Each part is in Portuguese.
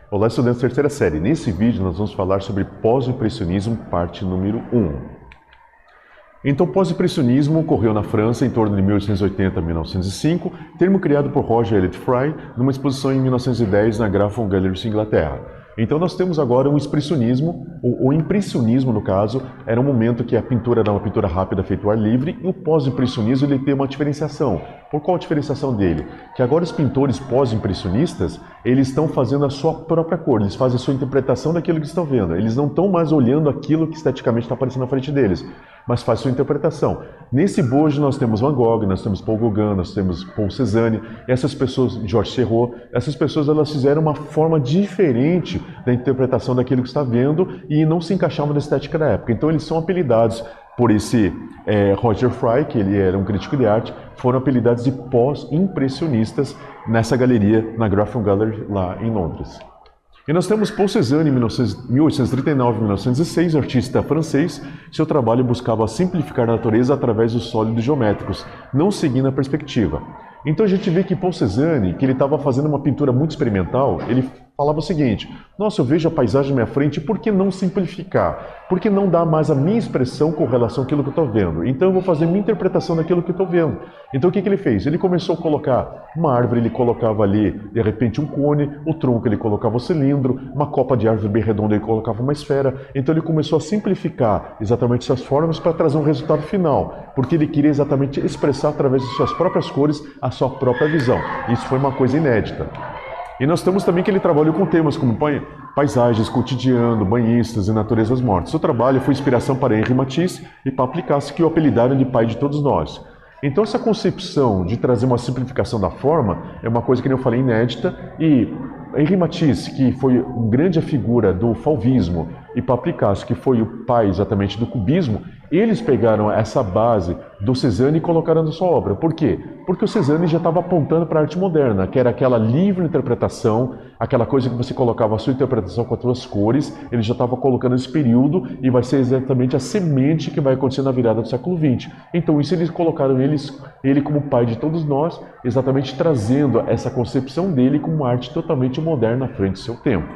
Olá, estudantes da terceira série. Nesse vídeo nós vamos falar sobre pós-impressionismo, parte número 1. Então, pós-impressionismo ocorreu na França em torno de 1880 a 1905, termo criado por Roger Elliot Fry numa exposição em 1910 na Grafton Gallery, Inglaterra. Então nós temos agora um expressionismo, o impressionismo no caso, era um momento que a pintura era uma pintura rápida feita ao ar livre, e o pós-impressionismo ele tem uma diferenciação. Por qual a diferenciação dele? Que agora os pintores pós-impressionistas, eles estão fazendo a sua própria cor, eles fazem a sua interpretação daquilo que estão vendo, eles não estão mais olhando aquilo que esteticamente está aparecendo na frente deles, mas faz sua interpretação. Nesse bojo nós temos Van Gogh, nós temos Paul Gauguin, nós temos Paul Cézanne, essas pessoas, Georges Seurat, essas pessoas elas fizeram uma forma diferente da interpretação daquilo que está vendo e não se encaixavam na estética da época. Então eles são apelidados por esse Roger Fry, que ele era um crítico de arte, foram apelidados de pós-impressionistas nessa galeria, na Grafton Gallery, lá em Londres. E nós temos Paul Cézanne, em 1839 1906, artista francês. Seu trabalho buscava simplificar a natureza através dos sólidos geométricos, não seguindo a perspectiva. Então a gente vê que Paul Cézanne, que ele estava fazendo uma pintura muito experimental, ele falava o seguinte: nossa, eu vejo a paisagem à minha frente, por que não simplificar? Por que não dar mais a minha expressão com relação àquilo que eu estou vendo? Então eu vou fazer minha interpretação daquilo que eu estou vendo. Então o que ele fez? Ele começou a colocar uma árvore, ele colocava ali, de repente, um cone, o tronco ele colocava um cilindro, uma copa de árvore bem redonda ele colocava uma esfera. Então ele começou a simplificar exatamente essas formas para trazer um resultado final, porque ele queria exatamente expressar através de suas próprias cores a sua própria visão. Isso foi uma coisa inédita. E nós temos também que ele trabalhou com temas como paisagens, cotidiano, banhistas e naturezas mortas. Seu trabalho foi inspiração para Henri Matisse e Pablo Picasso, que o apelidaram de pai de todos nós. Então essa concepção de trazer uma simplificação da forma é uma coisa que eu falei inédita, e Henri Matisse, que foi uma grande figura do fauvismo, e Pablo Picasso, que foi o pai exatamente do cubismo, eles pegaram essa base do Cézanne e colocaram na sua obra. Por quê? Porque o Cézanne já estava apontando para a arte moderna, que era aquela livre interpretação, aquela coisa que você colocava a sua interpretação com as suas cores. Ele já estava colocando esse período, e vai ser exatamente a semente que vai acontecer na virada do século XX. Então isso eles colocaram ele como pai de todos nós, exatamente trazendo essa concepção dele como uma arte totalmente moderna à frente do seu tempo.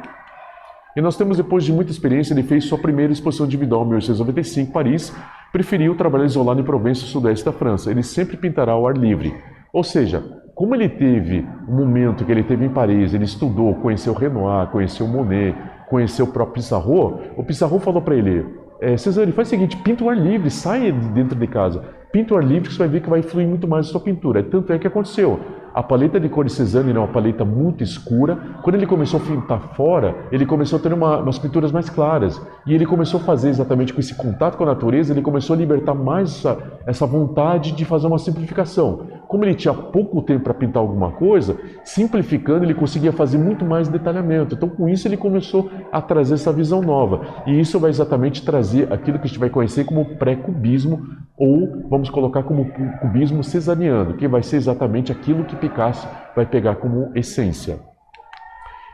E nós temos, depois de muita experiência, ele fez sua primeira exposição individual em 1895 em Paris, preferiu trabalhar isolado em Provença, sudoeste da França. Ele sempre pintará ao ar livre. Ou seja, como ele teve um momento que ele teve em Paris, ele estudou, conheceu Renoir, conheceu Monet, conheceu o próprio Pissarro, o Pissarro falou para ele: Cézanne, faz o seguinte, pinta o ar livre, sai de dentro de casa, pinta o ar livre que você vai ver que vai fluir muito mais a sua pintura. Tanto é que aconteceu. A paleta de cores Cézanne era uma paleta muito escura. Quando ele começou a pintar fora, ele começou a ter umas pinturas mais claras. E ele começou a fazer exatamente com esse contato com a natureza, ele começou a libertar mais essa vontade de fazer uma simplificação. Como ele tinha pouco tempo para pintar alguma coisa, simplificando ele conseguia fazer muito mais detalhamento. Então com isso ele começou a trazer essa visão nova. E isso vai exatamente trazer aquilo que a gente vai conhecer como pré-cubismo, ou vamos colocar como cubismo cezaniano, que vai ser exatamente aquilo que Picasso vai pegar como essência.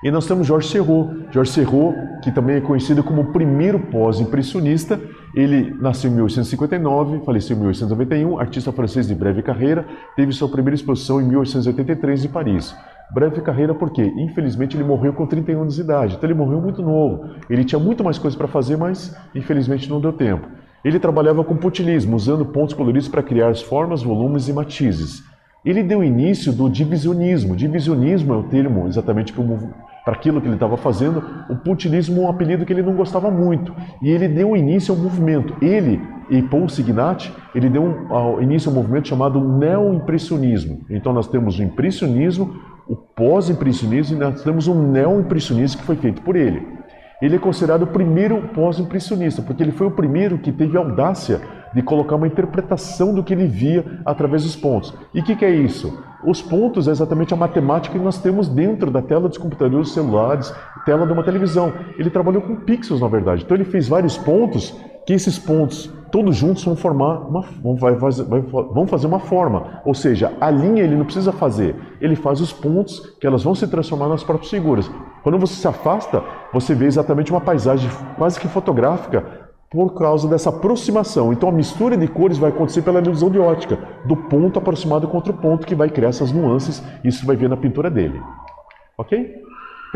E nós temos Georges Seurat. Georges Seurat, que também é conhecido como o primeiro pós-impressionista. Ele nasceu em 1859, faleceu em 1891, artista francês de breve carreira, teve sua primeira exposição em 1883 em Paris. Breve carreira porque, infelizmente, ele morreu com 31 anos de idade, então ele morreu muito novo. Ele tinha muito mais coisas para fazer, mas infelizmente não deu tempo. Ele trabalhava com pontilhismo, usando pontos coloridos para criar as formas, volumes e matizes. Ele deu início do divisionismo. Divisionismo é o termo exatamente para aquilo que ele estava fazendo. O pontilhismo é um apelido que ele não gostava muito. E ele deu início ao movimento. Ele e Paul Signac, ele deu início ao movimento chamado neo-impressionismo. Então nós temos o impressionismo, o pós-impressionismo, e nós temos o neo-impressionismo que foi feito por ele. Ele é considerado o primeiro pós-impressionista, porque ele foi o primeiro que teve a audácia de colocar uma interpretação do que ele via através dos pontos. E o que é isso? Os pontos é exatamente a matemática que nós temos dentro da tela dos computadores, celulares, tela de uma televisão. Ele trabalhou com pixels, na verdade. Então ele fez vários pontos, que esses pontos todos juntos vão fazer uma forma. Ou seja, a linha ele não precisa fazer, ele faz os pontos que elas vão se transformar nas próprias figuras. Quando você se afasta, você vê exatamente uma paisagem quase que fotográfica por causa dessa aproximação. Então a mistura de cores vai acontecer pela ilusão de ótica, do ponto aproximado contra o ponto, que vai criar essas nuances, e isso vai ver na pintura dele. Ok?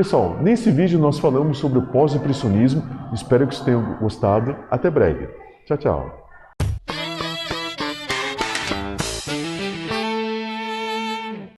Pessoal, nesse vídeo nós falamos sobre o pós-impressionismo. Espero que vocês tenham gostado. Até breve. Tchau, tchau.